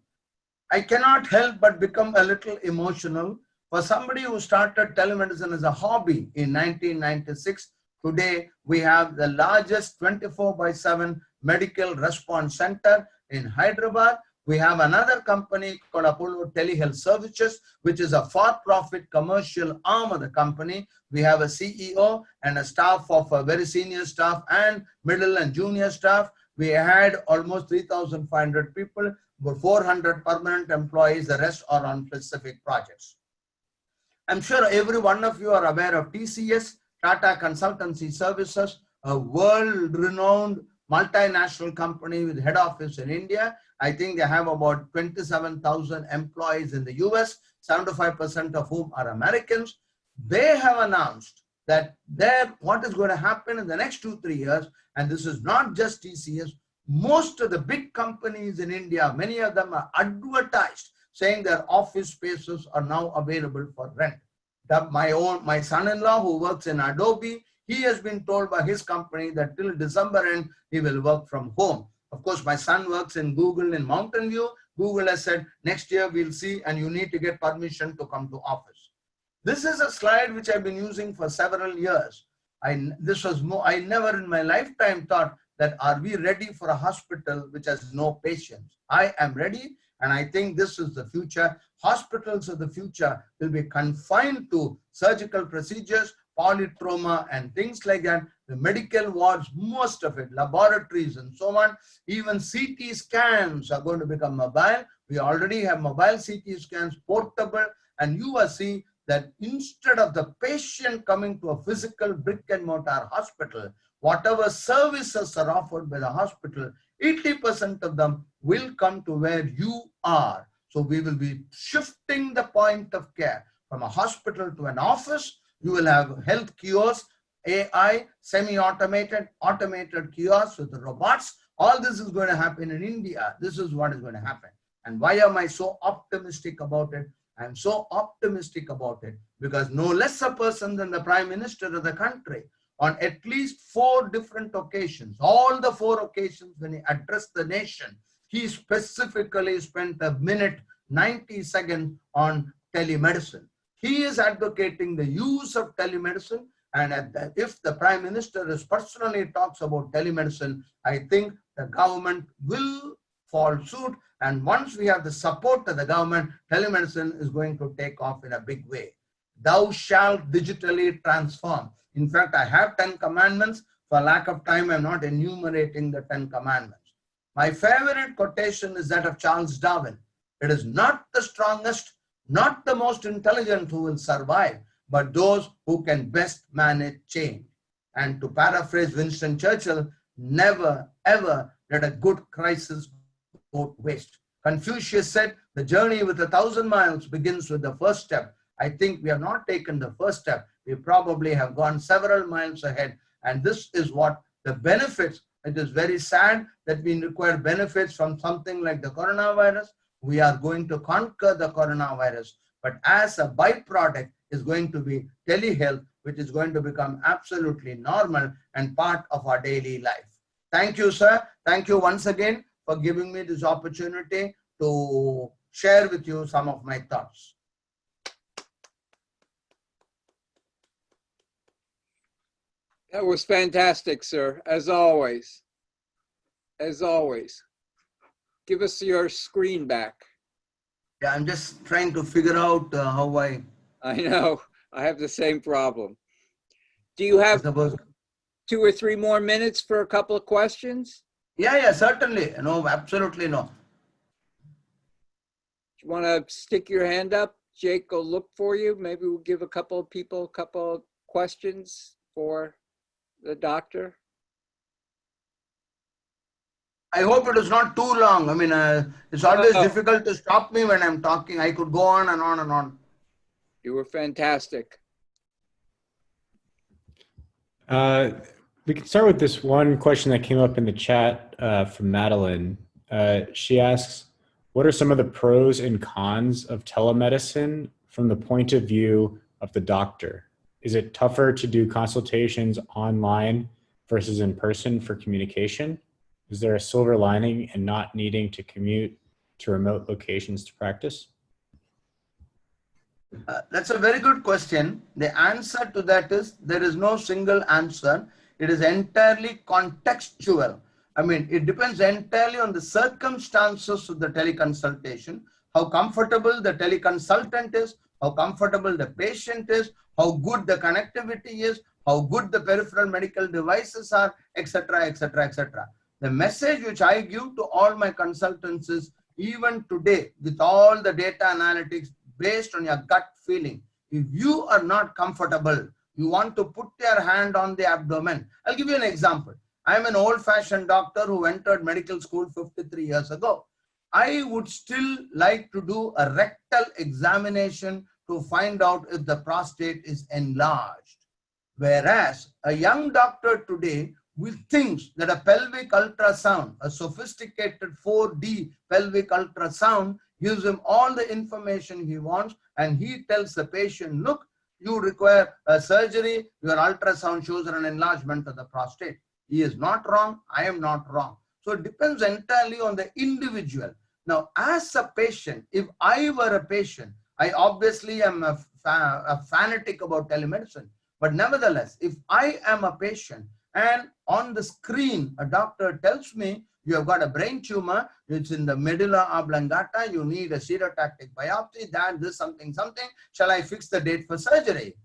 I cannot help but become a little emotional. For somebody who started telemedicine as a hobby in 1996, today we have the largest 24/7 medical response center in Hyderabad. We have another company called Apollo Telehealth Services, which is a for-profit commercial arm of the company. We have a CEO and a staff of a very senior staff and middle and junior staff. We had almost 3,500 people, about 400 permanent employees. The rest are on specific projects. I'm sure every one of you are aware of TCS, Tata Consultancy Services, a world-renowned multinational company with head office in India. I think they have about 27,000 employees in the US, 75% of whom are Americans. They have announced that what is going to happen in the next 2-3 years, and this is not just TCS, most of the big companies in India, many of them are advertised saying their office spaces are now available for rent. My son-in-law who works in Adobe, He has been told by his company that till December end, he will work from home. Of course, my son works in Google in Mountain View. Google has said, next year we'll see, and you need to get permission to come to office. This is a slide which I've been using for several years. I never in my lifetime thought that are we ready for a hospital which has no patients. I am ready, and I think this is the future. Hospitals of the future will be confined to surgical procedures, polytrauma and things like that. The medical wards, most of it, laboratories and so on. Even CT scans are going to become mobile. We already have mobile CT scans, portable, and you will see that instead of the patient coming to a physical brick and mortar hospital, whatever services are offered by the hospital, 80% of them will come to where you are. So we will be shifting the point of care from a hospital to an office. You will have health kiosks, AI, semi-automated, automated kiosks with robots. All this is going to happen in India. This is what is going to happen. And why am I so optimistic about it? I'm so optimistic about it because no less a person than the Prime Minister of the country, on at least 4 different occasions, all the 4 occasions when he addressed the nation, he specifically spent a minute, 90 seconds on telemedicine. He is advocating the use of telemedicine, and if the Prime Minister is personally talks about telemedicine, I think the government will fall suit. And once we have the support of the government, telemedicine is going to take off in a big way. Thou shalt digitally transform. In fact, I have 10 commandments. For lack of time, I'm not enumerating the 10 commandments. My favorite quotation is that of Charles Darwin. It is not the strongest, not the most intelligent who will survive, but those who can best manage change. And to paraphrase Winston Churchill, never ever let a good crisis go to waste. Confucius said, the journey with 1,000 miles begins with the first step. I think we have not taken the first step. We probably have gone several miles ahead. And this is what the benefits. It is very sad that we require benefits from something like the coronavirus. We are going to conquer the coronavirus. But as a byproduct is going to be telehealth, which is going to become absolutely normal and part of our daily life. Thank you, sir. Thank you once again for giving me this opportunity to share with you some of my thoughts. That was fantastic, sir, as always. As always. Give us your screen back. Yeah, I'm just trying to figure out how I know, I have the same problem. Do you have 2 or 3 more minutes for a couple of questions? Yeah, certainly. No, absolutely no. You want to stick your hand up? Jake will look for you. Maybe we'll give a couple of people a couple of questions for the doctor. I hope it is not too long. I mean, it's always difficult to stop me when I'm talking. I could go on and on and on. You were fantastic. We can start with this one question that came up in the chat from Madeline. She asks, what are some of the pros and cons of telemedicine from the point of view of the doctor? Is it tougher to do consultations online versus in person for communication? Is there a silver lining in not needing to commute to remote locations to practice? That's a very good question. The answer to that is there is no single answer. It is entirely contextual. I mean, it depends entirely on the circumstances of the teleconsultation, how comfortable the teleconsultant is, how comfortable the patient is, how good the connectivity is, how good the peripheral medical devices are, etc., etc., etc. The message which I give to all my consultants is, even today, with all the data analytics based on your gut feeling, if you are not comfortable, you want to put your hand on the abdomen. I'll give you an example. I'm an old-fashioned doctor who entered medical school 53 years ago. I would still like to do a rectal examination to find out if the prostate is enlarged. Whereas a young doctor today thinks that a pelvic ultrasound, a sophisticated 4D pelvic ultrasound, gives him all the information he wants, and he tells the patient, look, You require a surgery, your ultrasound shows an enlargement of the prostate. He is not wrong, I am not wrong. So it depends entirely on the individual. Now, as a patient, if I were a patient, I obviously am a fanatic about telemedicine. But nevertheless, if I am a patient and on the screen, a doctor tells me you have got a brain tumor, it's in the medulla oblongata, you need a stereotactic biopsy, that, this, something, shall I fix the date for surgery?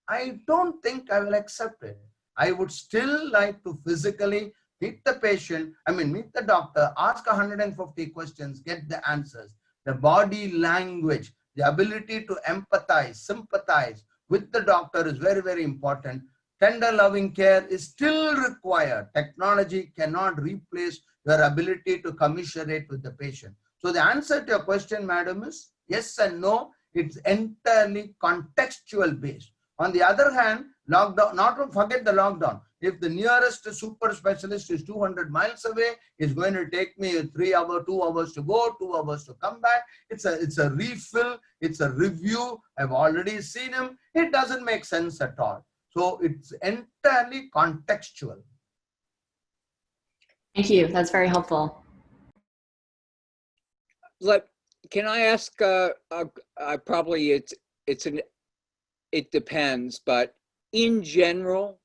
I don't think I will accept it. I would still like to physically meet the patient, meet the doctor, ask 150 questions, get the answers. The body language, the ability to empathize, sympathize with the doctor is very, very important. Tender loving care is still required. Technology cannot replace your ability to commiserate with the patient. So the answer to your question, madam, is yes and no. It's entirely contextual based. On the other hand, lockdown, not to forget the lockdown. If the nearest super specialist is 200 miles away, it's going to take me 3 hours, 2 hours to go, 2 hours to come back. It's a refill, it's a review. I've already seen him. It doesn't make sense at all. So it's entirely contextual. Thank you. That's very helpful. Can I ask? Probably it depends, but in general,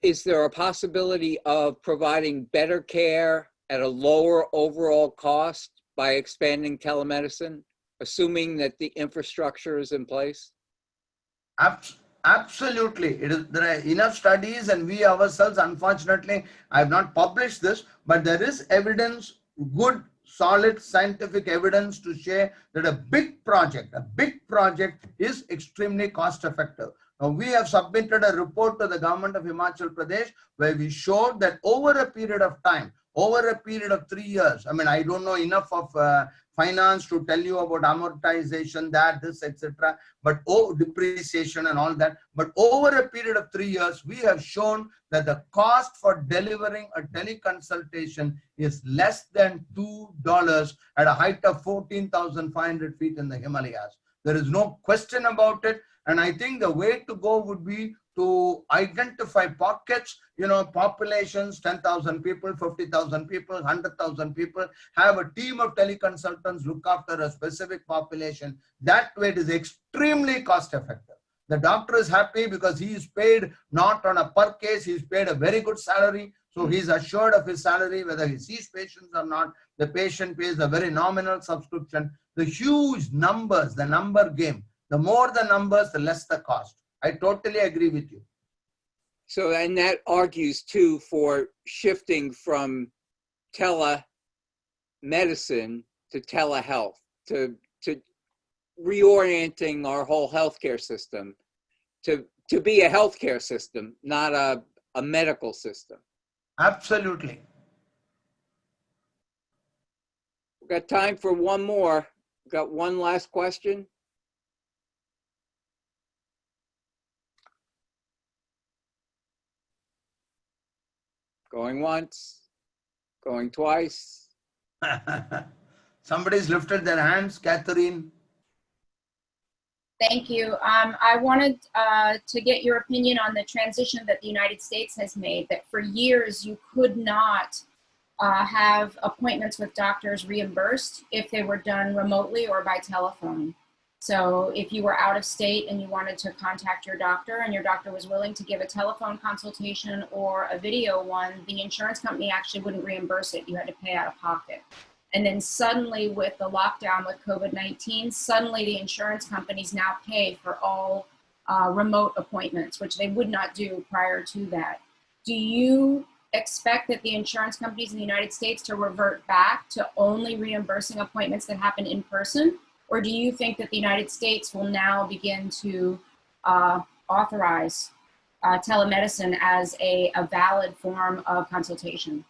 is there a possibility of providing better care at a lower overall cost by expanding telemedicine, assuming that the infrastructure is in place? Absolutely. There are enough studies, and we ourselves, unfortunately, I have not published this, but there is evidence, good, solid scientific evidence to share that a big project is extremely cost effective. Now, we have submitted a report to the government of Himachal Pradesh where we showed that over a period of time, over a period of 3 years, I don't know enough of finance to tell you about amortization, this, etc., but depreciation and all that. But over a period of 3 years, we have shown that the cost for delivering a teleconsultation is less than $2 at a height of 14,500 feet in the Himalayas. There is no question about it. And I think the way to go would be to identify pockets, populations, 10,000 people, 50,000 people, 100,000 people, have a team of teleconsultants look after a specific population. That way it is extremely cost effective. The doctor is happy because he is paid not on a per case, he is paid a very good salary. So he is assured of his salary, whether he sees patients or not. The patient pays a very nominal subscription. The huge numbers, the number game, the more the numbers, the less the cost. I totally agree with you. So, and that argues too for shifting from telemedicine to telehealth, to reorienting our whole healthcare system to be a healthcare system, not a medical system. Absolutely. We've got time for one more. We've got one last question. Going once, going twice. Somebody's lifted their hands, Catherine. Thank you. I wanted to get your opinion on the transition that the United States has made, that for years you could not have appointments with doctors reimbursed if they were done remotely or by telephone. So if you were out of state and you wanted to contact your doctor and your doctor was willing to give a telephone consultation or a video one, the insurance company actually wouldn't reimburse it. You had to pay out of pocket. And then suddenly with the lockdown with COVID-19, suddenly the insurance companies now pay for all remote appointments, which they would not do prior to that. Do you expect that the insurance companies in the United States to revert back to only reimbursing appointments that happen in person? Or do you think that the United States will now begin to authorize telemedicine as a valid form of consultation?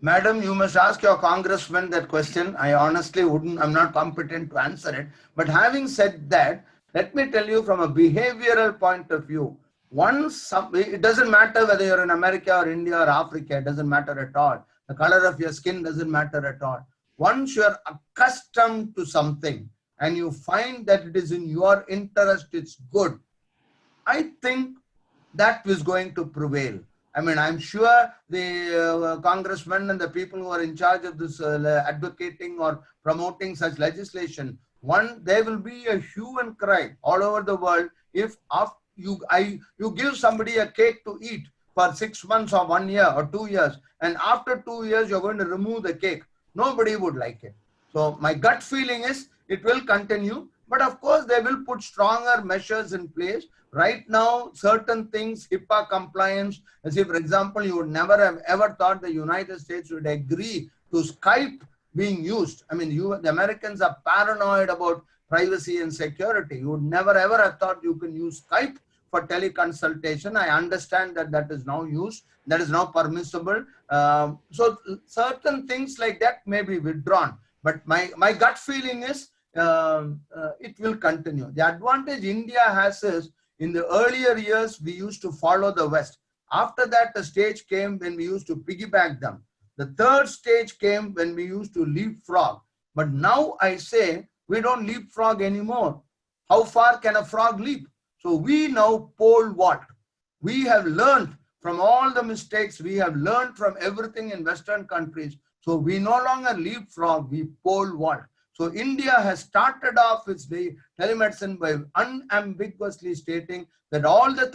Madam, you must ask your congressman that question. I honestly wouldn't, I'm not competent to answer it. But having said that, let me tell you from a behavioral point of view, it doesn't matter whether you're in America or India or Africa, it doesn't matter at all. The color of your skin doesn't matter at all. Once you're accustomed to something and you find that it is in your interest, it's good, I think that is going to prevail. I mean, I'm sure the congressmen and the people who are in charge of this advocating or promoting such legislation, there will be a hue and cry all over the world if after you give somebody a cake to eat for 6 months or 1 year or 2 years, and after 2 years you're going to remove the cake. Nobody would like it. So my gut feeling is it will continue, but of course they will put stronger measures in place. Right now, certain things, HIPAA compliance, as if, for example, you would never have ever thought the United States would agree to Skype being used. I mean, the Americans are paranoid about privacy and security. You would never ever have thought you can use Skype for teleconsultation. I understand that that is now used, that is now permissible. So certain things like that may be withdrawn. But my gut feeling is it will continue. The advantage India has is, in the earlier years, we used to follow the West. After that, the stage came when we used to piggyback them. The third stage came when we used to leapfrog. But now I say we don't leapfrog anymore. How far can a frog leap? So we now pole vault. We have learned from all the mistakes. We have learned from everything in Western countries. So we no longer leapfrog, we pole vault. So India has started off its telemedicine by unambiguously stating that all the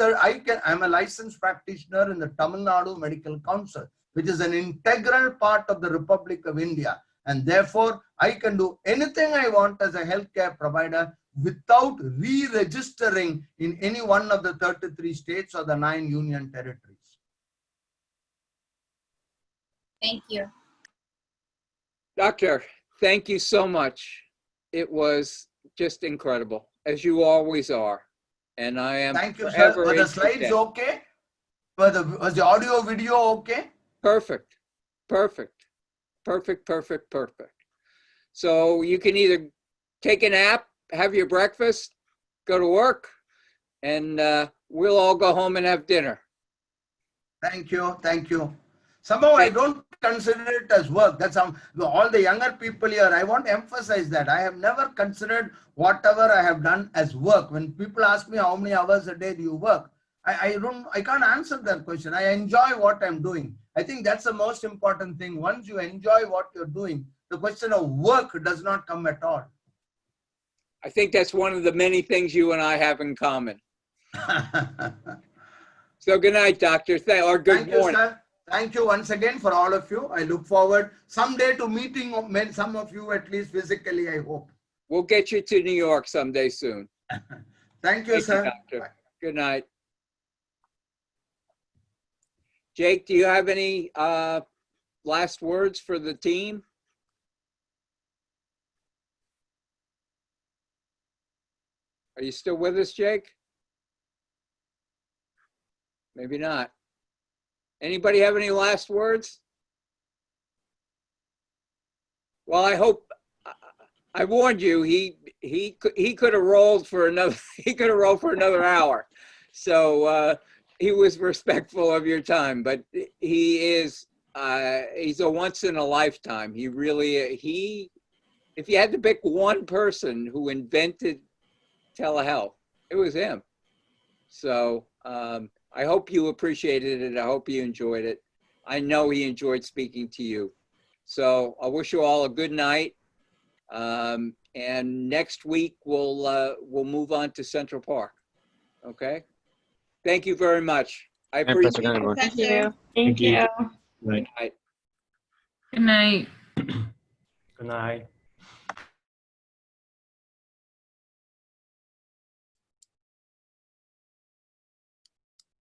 I'm a licensed practitioner in the Tamil Nadu Medical Council, which is an integral part of the Republic of India. And therefore, I can do anything I want as a healthcare provider without re-registering in any one of the 33 states or the 9 union territories. Thank you. Doctor, thank you so much. It was just incredible, as you always are. And I am Thank you, sir. Were the slides interested. okay? Was the audio video okay? Perfect, perfect, perfect, perfect, perfect. So you can either take a nap, have your breakfast, go to work, and we'll all go home and have dinner. Thank you. Thank you. Somehow I don't consider it as work. That's all the younger people here. I want to emphasize that I have never considered whatever I have done as work. When people ask me how many hours a day do you work, I can't answer that question. I enjoy what I'm doing. I think that's the most important thing. Once you enjoy what you're doing, the question of work does not come at all. I think that's one of the many things you and I have in common. So good night, doctor. Or good Thank you, morning. sir. Thank you once again for all of you. I look forward someday to meeting some of you, at least physically, I hope. We'll get you to New York someday soon. Thank you, sir. Doctor. Bye. Good night. Jake, do you have any last words for the team? Are you still with us, Jake? Maybe not. Anybody have any last words? Well, I hope, I warned you, he could have rolled for another hour. So he was respectful of your time, but he's a once in a lifetime. He really, if you had to pick one person who invented telehealth, it was him. So I hope you appreciated it. I hope you enjoyed it. I know he enjoyed speaking to you. So I wish you all a good night. And next week we'll move on to Central Park. Okay. Thank you very much. I appreciate it. Thank you. Thank you. Good night. Good night. Good night.